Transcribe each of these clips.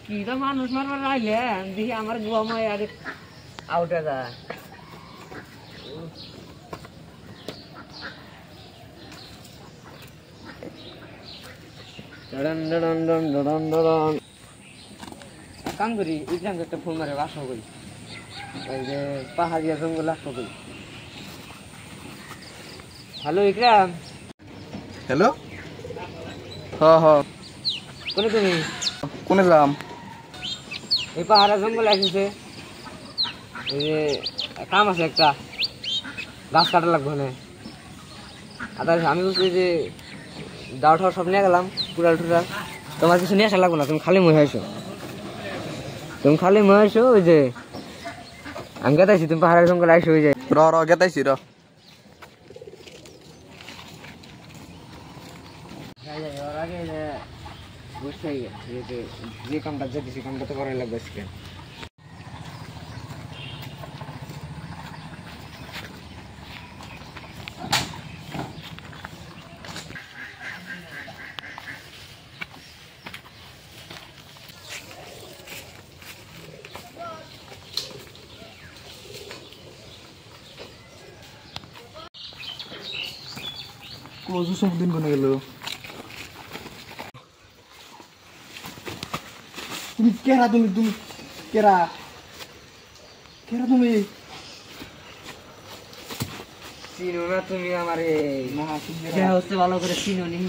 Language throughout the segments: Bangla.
কি তো মানুষ মারবার আইলেন দেখি আমার গোমায় আর আউটে যায়। কাম করি ইকরাম একটা ফোন মারে বাসা করি ওই যে পাহাড়িয়া জঙ্গল আসো করি। হ্যালো ইকরাম। হ্যালো। হ হ কোনে তুমি? কোনে যাম? এই পাহাড়া জঙ্গল আসছে, এই যে কাম আছে একটা, গাছ কাটা লাগবে না। আর আমি বলছি যে দাও ঠাও সব নিয়ে গেলাম, কুড়াল টুড়াল, তোমার কিছু নিয়ে আসা লাগবে না, তুমি খালি মহে আসো, তুমি খালি মহে আসো। ওই যে আমি গেতাইছি, তুমি পাহাড়ের জঙ্গল আসো। ওই যে র গেতাইছি র। যে কামটা যেতেছি কামটা তো করাই লাগবে আজকে। কজু সমুদ্দিন কোনে গেল? তুমি কেরা? তুমি তুমি কেরা? কেরা তুমি? চিনো না তুমি আমারে? না হচ্ছে ভালো করে চিনো নি।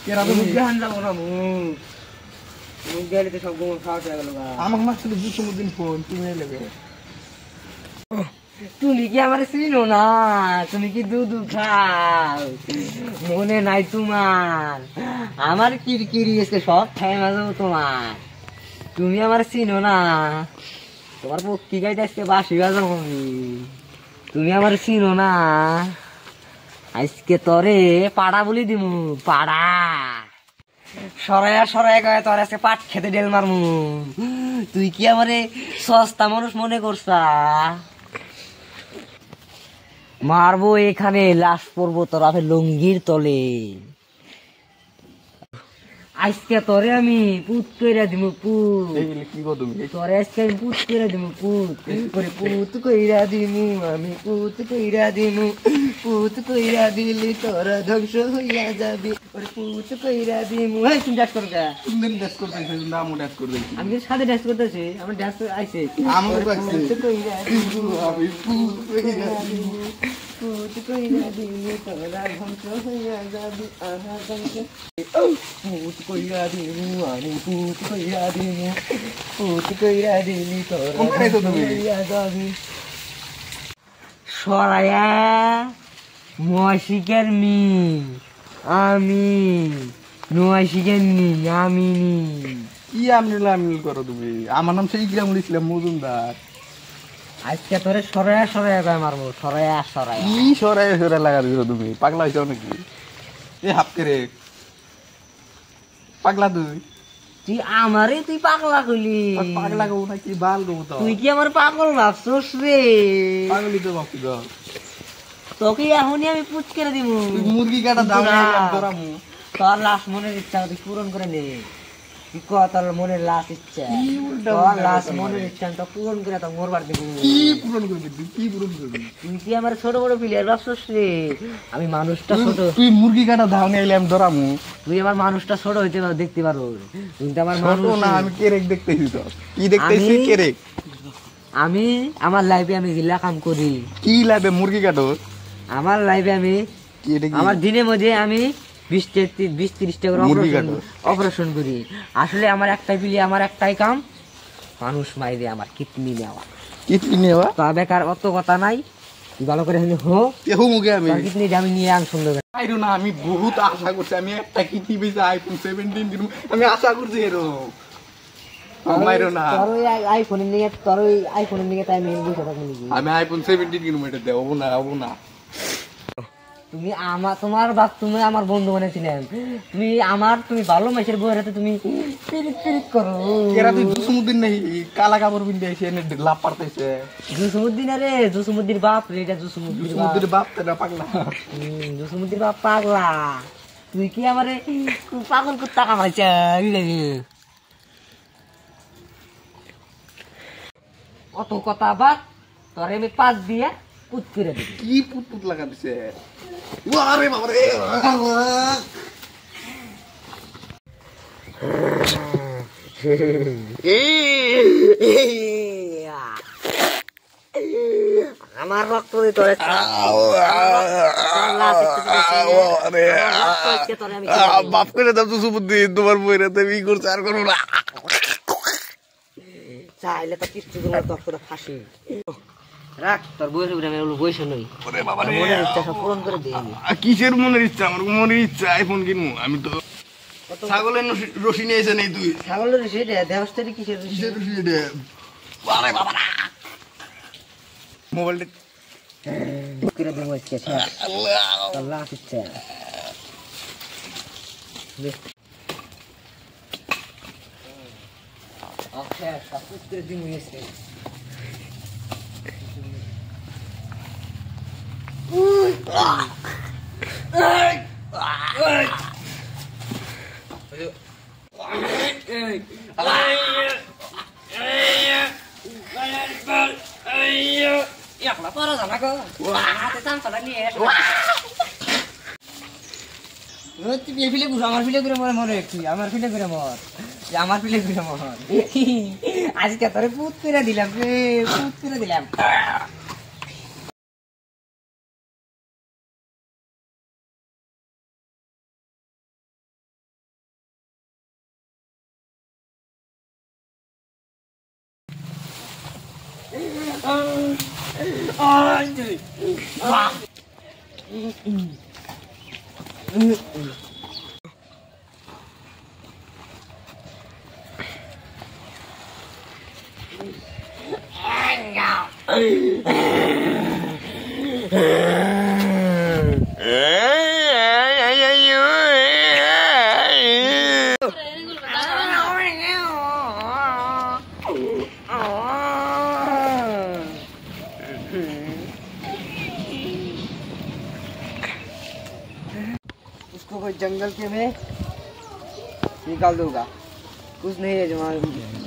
কেরা তুমি? জ্ঞান যাবো না মুখ গেলে তো সব গোমর খাওয়া হয়ে গেল। আমাকে মারছিল দু সমুদ্দিন ফোন, তুমি লেগে। তুমি কি আমার চিনো না? তুমি কি দুধ খাও? মনে নাই তোমার? আমার কিরকিরি এসে সব খাই মাঝে তোমার। তুমি আমার চিনো না? তোমার পক্ষী গাইতে আজকে বাসি বাজাবো আমি। তুমি আমার চিনো না? আজকে তরে পাড়া বলি দিমু, পাড়া সরাইয়া সরাইয়া গায়ে তোর আজকে পাট খেতে ডেল মারমু। তুই কি আমারে সস্তা মানুষ মনে করছা? মারবো এখানে, লাশ পড়বো তোর আপে লুঙ্গির তলে। আজকে তোরে আমি পুত কইরা দিমু, পুত। কি গো তুমি? তোরে আজকে আমি পুত কইরা দিমু, পুত করে পুত কইরা দিমু আমি, পুত কইরা দিমু। পুত কইরা দিলি তোরা ধ্বংস হইয়া যাবি, ওরে পুত কইরা দিমু। এই তুমি ডান্স করো গা? তুমি ডান্স করতেছিস না? আমি ডান্স করতেছি। আমি কিন্তু সাথে ডান্স করতেছি, আমার ডান্স আইছে। আমাকে ডাকছে। পুত কইরা দিমু আমি পুত কইরা দিমু, পুত কইরা দিলি তোরা ধ্বংস হইয়া যাবি, আহা ধ্বংস। পুত কইরা দিমু আমি, পুত কইরা দিমু। পুত কইরা দিলি তোরা কোনখানে তো তুমি? হইয়া যাবি। সরায়া মশিকের মি আমি, নশিকের নি আমি নি। কি আমনিল আমনিল করো তুমি? আমার নাম সেই ইকরামুল ইসলাম মজুমদার। আজকে তোরে সরায়া সরায়া গায়ে মারবো, সরায়া সরায়া। কি সরাই সরাই লাগা দিছো তুমি? পাগলা হইছো নাকি? এ হাফতে রে পাগলা তুই? তুই আমারে তুই পাগলা কইলি? পাগলা গো নাকি বাল গো? তো তুই কি আমার পাগল ভাবছস রে? পাগলি তো বাপি গো। তোকে এখনই আমি পুচ করে দিব। তুই মুরগি কাটা দাম ধরামু। তোর লাশ মনের ইচ্ছা তুই পূরণ করে নে। তুই ক তোর মনের লাশ ইচ্ছা, তোর লাশ মনের ইচ্ছা তো পূরণ করে তো মরবার দিব। কি পূরণ করবি তুই? কি পূরণ করবি? তুই কি আমার ছোট বড় প্লেয়ার ভাবছস রে? আমি মানুষটা ছোট। তুই মুরগি কাটা দাও নিয়ে আমি ধরামু। তুই আমার মানুষটা ছোট হইতে পারো, দেখতে পারো, কিন্তু আমার ছোট মানুষ না, আমি কেরেক দেখতেছি তো। কি দেখতেছি? কেরেক। আমি আমার লাইফে আমি জিলা কাম করি। কি লাগবে মুরগি কাটো? আমার লাইফে আমি কি এটা কি? আমার দিনের মধ্যে আমি 20-30টা করে মুরগি কাটো। অপারেশন করি। আসলে আমার একটাই পিলি, আমার একটাই কাম, মানুষ মাইরে আমার কিডনি নেওয়া। কিডনি নেওয়া? তা বেকার অত কথা নাই, তুই ভালো করে হো কেহু মুগে আমি কিডনিটা আমি নিয়ে আন সুন্দর। আইরো না, আমি বহুত আশা করছি আমি একটা কিডনি বেচে আইফোন 17 কিনবো। আমি আশা করছি এরকম। আমারও না, তোর ওই আইফোনের নিয়ে, তোর ওই আইফোনের নিয়ে তাই মেন বুঝে থাকবো নাকি? আমি আইফোন 17 কিনবো, এটা দেবো না, হবো না। তুমি আমার, তোমার বাপ, তুমি আমার বন্ধু বানিয়েছিলেন, তুমি আমার, তুমি ভালো মেসের বউয়ের হাতে তুমি পিরিত পিরিত করো। এরা তুই জুসমুদ্দিন নেই কালা কাপড় পিনতে এসে এনে লাভ পারতেছে। জুসমুদ্দিন, আরে জুসমুদ্দির বাপ রে, এটা জুসমুদ্দির বাপ। জুসমুদ্দির বাপ তেরা পাগলা। জুসমুদ্দির বাপ পাগলা। তুই কি আমারে পাগল কুত্তা কামাইছা? কত কথা আবার তোরে আমি 5 দিয়ে পুত করে দেব কি পুত পুত লাগা দিছে আরে বাবা রে আমার রক্ত দিয়ে তোরে বাপ করে দাও তো সুবুদ্ধি তোমার বইরা তুমি করছ আর করো না চাইলে তো কিচ্ছু করে তোর করে ফাঁসি রাখ তোর বইয়ের উপরে আমি বইসে নই ওরে বাবা রে মনের ইচ্ছা সব পূরণ করে দিই আমি কিসের মনের ইচ্ছা আমার মনের ইচ্ছা আইফোন কিনবো আমি তো ছাগলের রশি নিয়েছে নেই তুই ছাগলের রশি দেহস্থের কিসের রশি কিসের রশি রে আরে বাবা না মোবাইলটা করে দেবো আজকে আল্লাহ ইচ্ছা আচ্ছা সব করে দিন হয়েছে একলা পড়া জানা গো হাতে চামচাটা নিয়ে তুই ফিলে ঘুরো আমার ফিলে ঘুরে মরে মরে একটু আমার ফিলে ঘুরে মর আমার ফিলে ঘুরে মর আজকে তোরে পুত করে দিলাম পুত করে দিলাম उसको कोई जंगल के में निकाल दूंगा कुछ नहीं है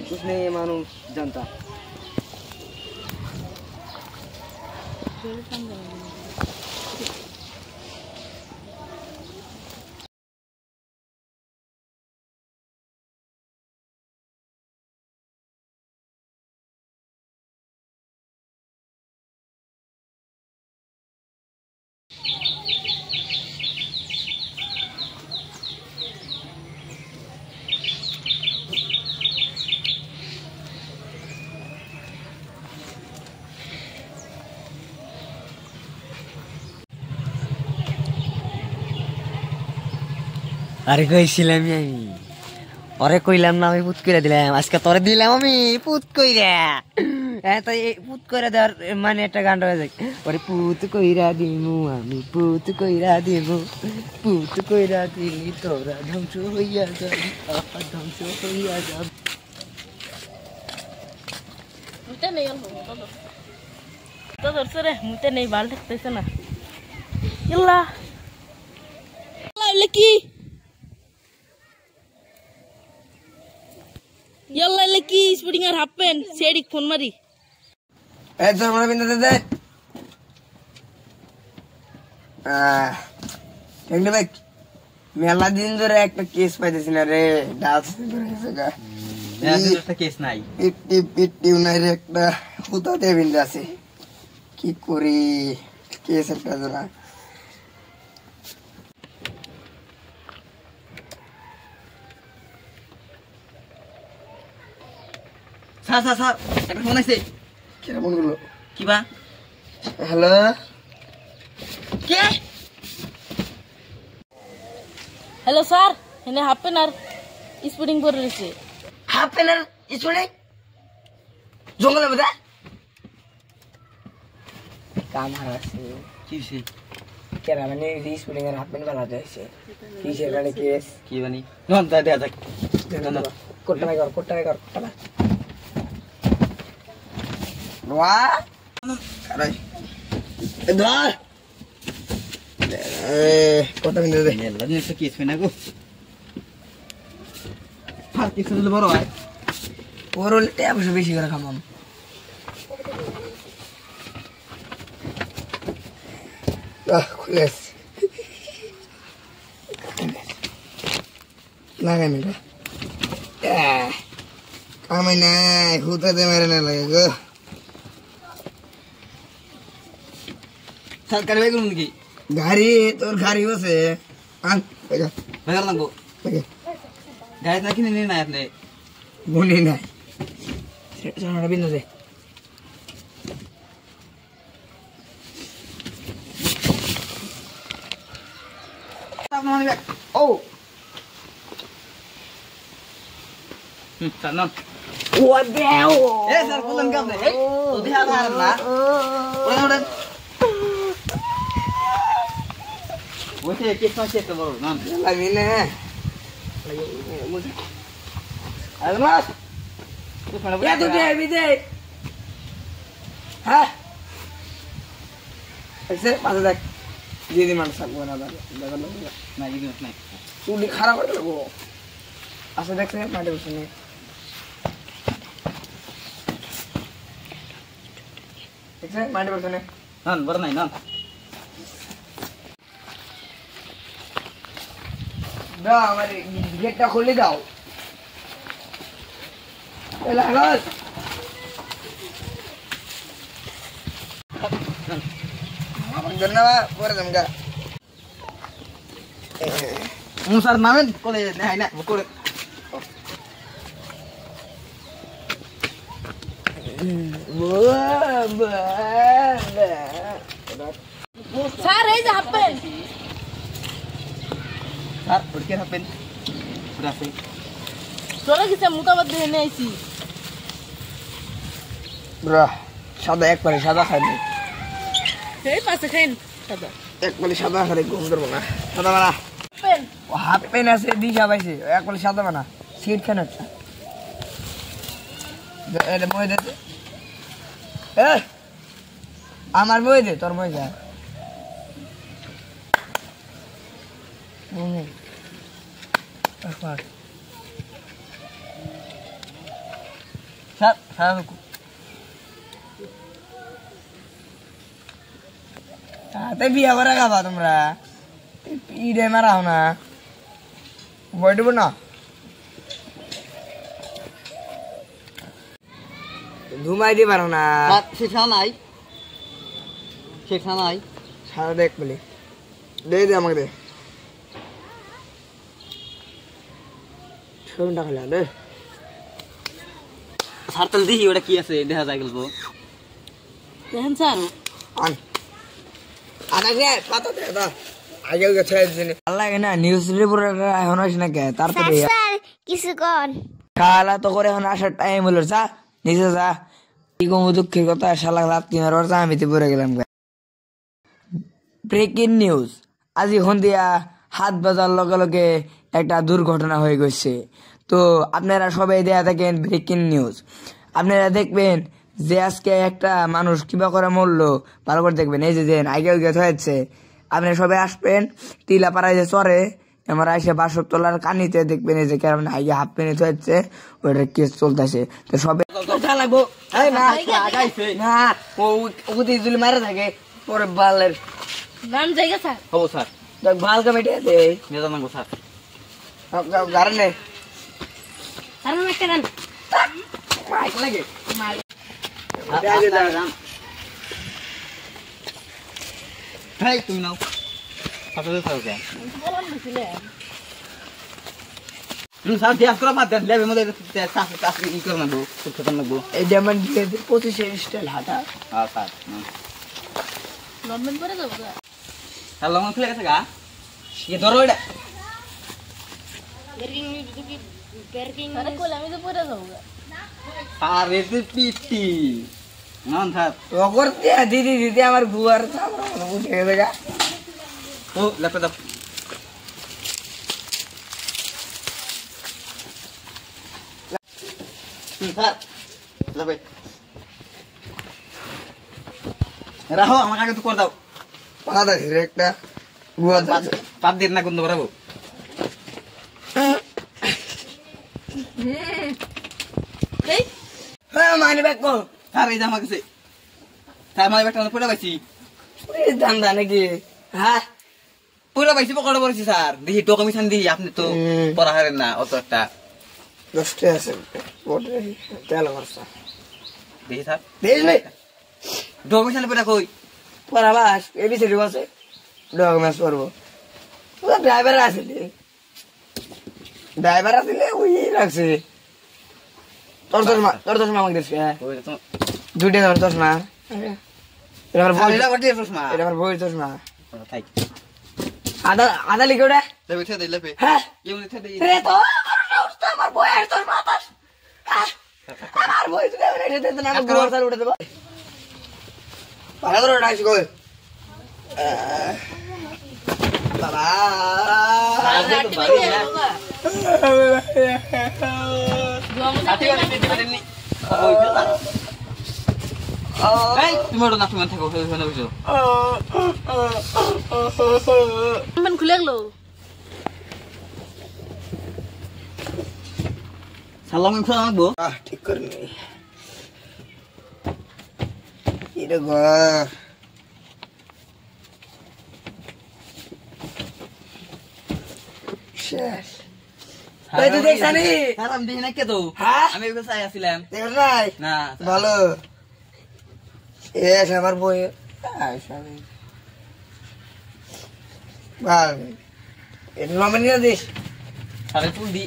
कुछ नहीं है मालूम जनता আরে কইছিলাম আমি ওরে কইলাম না আমি পুত কইরা দিলাম আজকে তোরে দিলাম আমি পুত কইরা তো এই পুত কইরা দেওয়ার মানে একটা গান হয়ে যায় ওরে পুত কইরা দিমু আমি পুত কইরা দিমু পুত কইরা দিলি তোরা ধ্বংস হইয়া যাবি ধ্বংস হইয়া যাবি মুতে নেই তো ধরছে রে মুতে নেই বাল ঠেকতেছে না ইল্লা কি Yalla leki spring আর হাফ প্যান্ট সেডিক ফোন মারি এই তোর মনে বিন্দু দে টেকনি ভাই মেলা দিন ধরে একটা কেস পাইতেছি না রে ডান্স করে গেছে গা একটা কেস নাই পিটি নাই রে একটা হুতাতে বিন্দু আছে কি করি কেস একটা জোড়া স্যার একটা ফোন আছে কে ফোন করলো কি বা হ্যালো কে হ্যালো স্যার এনে হাফ প্যান্ট আর স্পোর্টিং পরে রয়েছে হাফ প্যান্ট আর স্পোর্টিং জঙ্গলের মধ্যে কাম হারাছে কিসে কেরা মানে স্পোর্টিং আর হাফ প্যান্ট বানাতে হয়েছে কিসের গাড়ি কেস কি বানি নন তা দেয়া যাক কোটটা ভাই কর কোটটা Noa, caray, Noa, kota minta deh. Ya, lagi sekis mana aku? Parti sudah baru ay. Baru lete apa sih besi gara kamu? খুলে লাগাই না কামে নাই হুতাতে মেরে না লাগে গো সরকারি বেগুন নাকি গাড়ি তোর গাড়ি বসে আন দেখা বেগার লাগবো দেখে গাড়ি না কিনে নিয়ে নাই আপনি মনে নাই সোনাটা বিন্দু দে ও স্যার নাম ও দেও এ স্যার বলেন কি আপনি এই তো দেখা আর না ওরে ওইটা কি সমস্যা তো বড় নাম লাগি না আলমাস এ তো দে বিদে হ্যাঁ এসে পাশে দেখ দিদি মানুষ থাকবো না দাদা না দিদি নাই চুলি খারাপ হয়ে গেল আসে দেখছে মাঠে বসে নেই দেখছে মাঠে বসে নেই নান বড় নাই নান দাও আমার গেটটা খুলে দাও লাগল ধন্যবাদ পরে জমগা স্যার নামেন করে নাই না করে স্যার এই যে হাফ প্যান্ট স্যার পড়কে থাকবেন পুরা আছে চলে গেছে মোটামুটি দিয়ে নিয়ে আইছি সাদা এক পারে সাদা খাইবে সেই পাশে খাইন দাদা এক পারে সাদা খাই ঘুম ধরবো না সাদা বানা প্যান্ট হাফ পেন আছে দিশা পাইছে এক পারে সাদা বানা সিট খান একটা এটা মই দে এ আমার মই দে তোর মই যা স্যার স্যার তাতে বিয়া করে খাবা তোমরা ইডে মারাও না বই দেবো না ঘুমাই দিয়ে পারো না শিক্ষা নাই শিক্ষা নাই সারা দেখ বলি দে দে আমাকে দে শোন টাকা দে স্যার তাহলে দেখি ওটা কি আছে দেখা যায় গেল দেখেন স্যার আন আনা গে পাতা দে দা আগে গেছে দিন আল্লাহ না নিউজ রিপোর্টার এখন আসে না কে তারপরে স্যার কিছু কর খালা তো করে এখন আসার টাইম হলো যা নিচে যা কি কম দুঃখের কথা শালা রাত্রি মারবার যা আমি তো পড়ে গেলাম ব্রেকিং নিউজ আজি সন্ধিয়া 7 বাজার লগে লগে একটা দুর্ঘটনা হয়ে গেছে তো আপনারা সবাই দেয়া থাকেন ব্রেকিং নিউজ আপনারা দেখবেন যে আজকে একটা মানুষ কিবা করে মরলো ভালো করে দেখবেন এই যে দেন আগে হয়েছে আপনারা সবাই আসবেন টিলা পাড়ায় যে চরে আমার এসে 62 তলার কানিতে দেখবেন এই যে কেমন আগে হাফ মিনিট হচ্ছে ওইটা কেস চলতেছে তো সবাই লাগবো না ও দিদি মারা থাকে পরে বালের নাম জায়গা স্যার হবো স্যার দেখ ভাল কমিটি আছে নিয়ে নাঙ্গো স্যার গারনে স্যার নাম একটা গান মাইক লাগে ভাই তুমি নাও আপনাদের স্যার ওকে বলুন দিছিলে স্যার গ্যাস করা মাত দেন লেবে মধ্যে চাষ চাষ ই করে নেবো খেতে নেবো এই যেমন 25 স্টাইল হাঁটা হ্যাঁ স্যার গভর্নমেন্ট করে দেবো স্যার লঙ্গন খুলে গেছে গা ইয়ে ধরো এটা আরে কোলে আমি তো পড়ে যাবো স্যার এতে পিটি নন স্যার ওগর দিদি দিদি আমার গুয়ার উঠে গেছে গা ও লেপে দাও স্যার লেপে রাহো আমাকে আগে তো করে দাও পাতা রে একটা গুয়া পাত দিন না গন্ধ করাবো এই হ্যাঁ মানি ব্যাগ কো স্যার এই যে আমার কাছে স্যার আমার ব্যাগটা পড়ে পাইছি ধান্দা নাকি হ্যাঁ পুরো বাইসি পকড়ে পড়েছি স্যার দেখি তো কমিশন দিই আপনি তো পড়া হারেন না অত একটা 10 টাকা আছে বটে তেল খরচা দেখি স্যার দেখ নাই ডকুমেন্ট পেটা কই পড়াবাস এবিসিডি আছে ডকুমেন্টস করবো ওটা ড্রাইভার আসলে ওই রাখছে তোর দশ মা আমাকে দিচ্ছে ওই তো দুইটা ধর দশ মা এটা এটা করতে প্রশ্ন আমার বই দশ মা তাই আধা লিখে ওটা লেবে ছে দেই লেবে হ্যাঁ কেউ নিতে দেই রে তো আমার বই আর দশ মা পাস আর বই তুই এটা দিতে না আমি ঘর সাল উঠে দেব পালা ধরে ডাইস কই বাবা এই তুমি ওটা না তুমি থাকো ওখানে বসো খুলে গেল সালাম খোলা মাগবো ঠিক করে নি এটা ঘর শেষ এই তুই দেখছ নি স্যার আমি দেখি না কে তো হ্যাঁ আমি ওখানে চাই আসছিলাম দেখছ নাই না ভালো এস আমার বই ভালো এটা লম্বা নিয়ে দিস সাড়ে ফুল দি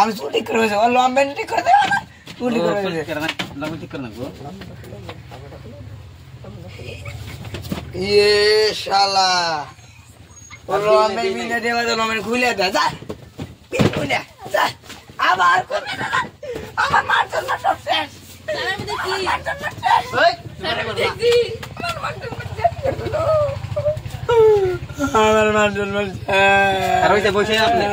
আমি চুল ঠিক করে ও লম্বা ঠিক করে দেবো না চুল ঠিক করে ঠিক করে নাকবো ইয়ে শালা ও লম্বা মিলে দেওয়া তো লম্বা খুলে দে যা খুলে যা আবার করবে না আমার মার জন্য সব শেষ আমি দেখি ওই আমার মার জন্য আর ওইটা বসে আপনি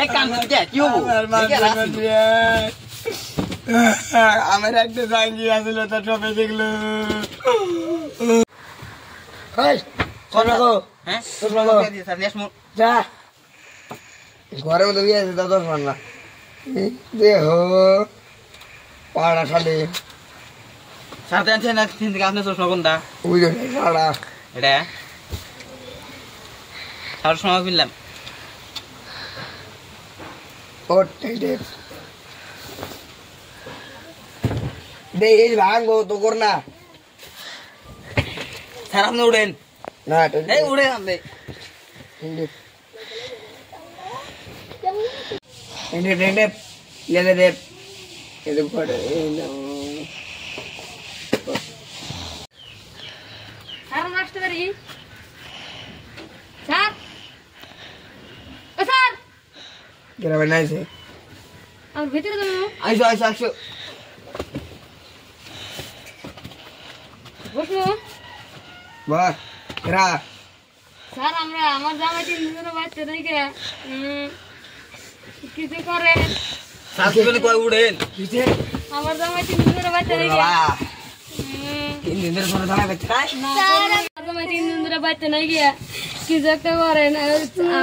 এই কাম দিতে কি হবো আমার একটা জাঙ্গি আসলো তার সবে দেখলো হ্যাঁ স্যার নেক্সট যা ঘরের মধ্যে বিয়ে আছে তা 10 মান না দেহ পাড়া খালি স্যার জানছেন না থেকে আপনি চশমা কোনটা বুঝো পাড়া এটা স্যার সময় কিনলাম ওটাই দে এই ভাঙবো তো কর না স্যার আপনি উড়েন না এই উড়েন আপনি স্যার আসতে পারি স্যার ও স্যার গ্রামে নাইছে আমার ভিতরে যাবো আইসো আইসো আইসো বসো বাহ রা স্যার আমরা আমার জামাই 3 দিনের বাচ্চা থেকে কিছু করে স্যার তুমি কই উড়েন কিছে আমার জামাই 3 দিনের বাচ্চা থেকে বাবা 3 দিনের পরে দাঁড়া বেচে না স্যার আমার জামাই 3 দিনের বাচ্চা নাই গিয়া কিছু একটা করেন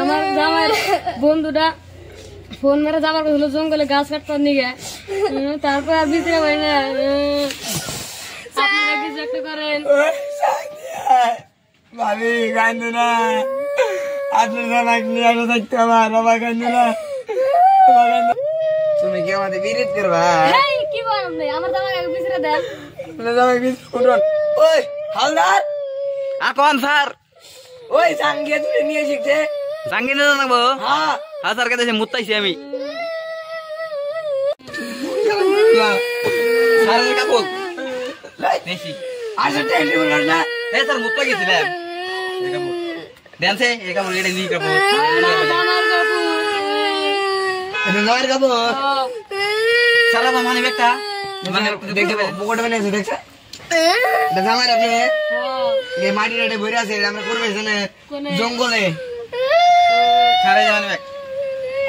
আমার জামাই বন্ধুটা ফোন মেরে যাবার কথা জঙ্গলে গাছ কাটতাম নিগে তারপর আর ভিতরে হয় না আপনারা কিছু একটা করেন ভাবি কান্দু না আপনার জামাই নিয়ে আসো থাকতে আমার বাবা কান্দু না তুমি কি আমাদের বিরোধ করবা এই কি বলেন ভাই আমার জামাই আগে পিছরে দেন আপনার জামাই কি উঠুন ওই হালদার কোন স্যার ওই সাঙ্গে তুলে নিয়ে শিখছে জাঙ্গি না জানাবো হ্যাঁ হ্যাঁ স্যার কাছে মুত্তাইছি আমি স্যার কাপড় দেখি আচ্ছা টেন্ডি বল না এই স্যার মুত্তা গেছিলাম এই কাপড় দেনছে এই কাপড় এটা নি কাপড় এটা নয় গাবো স্যার আমার মানে একটা মানে দেখতে পকেটে মানে আছে দেখছ এটা জামাই আপনি এই মাটি রাটে ভরে আছে আমরা করবে এখানে জঙ্গলে স্যার এই মানে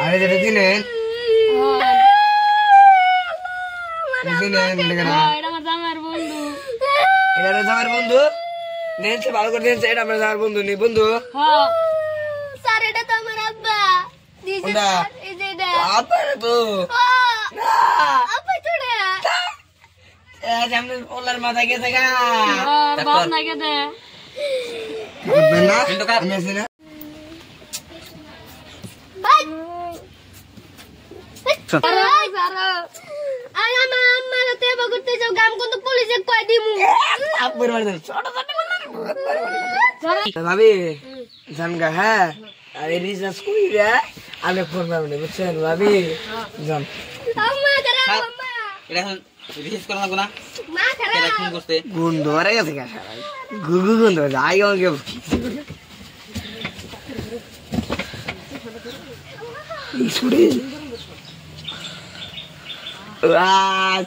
আরে যেটা দিলেন দিলেন এটা আমার জামাইয়ের বন্ধু এটা জামাইয়ের বন্ধু নেনছে ভালো করে নেনছে এটা আমরা জামাইয়ের বন্ধু নেই বন্ধু হ্যাঁ স্যার এটা তো আমার আব্বা দিছে কোনটা? স্যার, এই যে এটা আপনার তো না আব্বা ছোড়ে সামনে ওলার মাথা গেছে গা বাপ নাকি দে বুঝবেন না আমি আছি না আর আমার আম্মা রাতে এবার করতে যাও গাম কিন্তু পুলিশে কয় দিমু আপুর বাড়ি ছোট ছোট ভাবি জানগা হ্যাঁ আরে রিচার্জ করি রে আমি ফোন পাবো না বুঝছেন ভাবি জান আম্মা করে আম্মা এটা এখন রিচার্জ করা লাগবে না মা করে এটা ফোন করতে গুন্ড মারা গেছে কাছে গুগু গুন্ড যাই আমাকে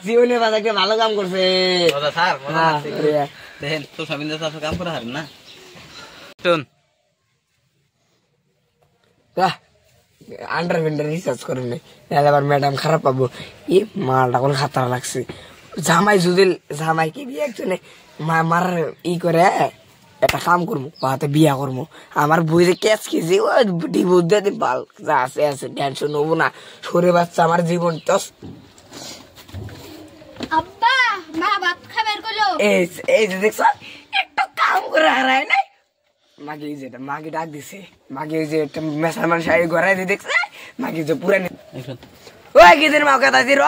জীবনে বাজাকে ভালো কাম করছে মজা স্যার মজা হ্যাঁ, লাগছে। রিয়া। দেখেন তো সাবিন্দা স্যার কাম করে হারেন না শুন আন্ডার ভেন্ডার রিসার্চ করে নেই আবার ম্যাডাম খারাপ পাবো ই মালটা কোন খাতার লাগছে জামাই যদি জামাইকে বিয়ে একজনে মারার ই করে একটা কাম করবো হাতে বিয়া করবো আমার বইতে ক্যাচ খেয়েছি ও ডিভোর্স দিয়ে দিন বাল যা আছে আছে টেনশন হবো না সরে বাচ্চা আমার জীবন তো আব্বা মা ভাত খাবার কইলো এই এই যে দেখছ একটু কাম করে হারায় নাই মাকে এই যেটা মাকে ডাক দিছে মাকে এই যে একটা মেসার মানুষ শাড়ি গড়াই দিয়ে দেখছে মাকে যে পুরানি এখন ওই কি দিন মাকে দাদি র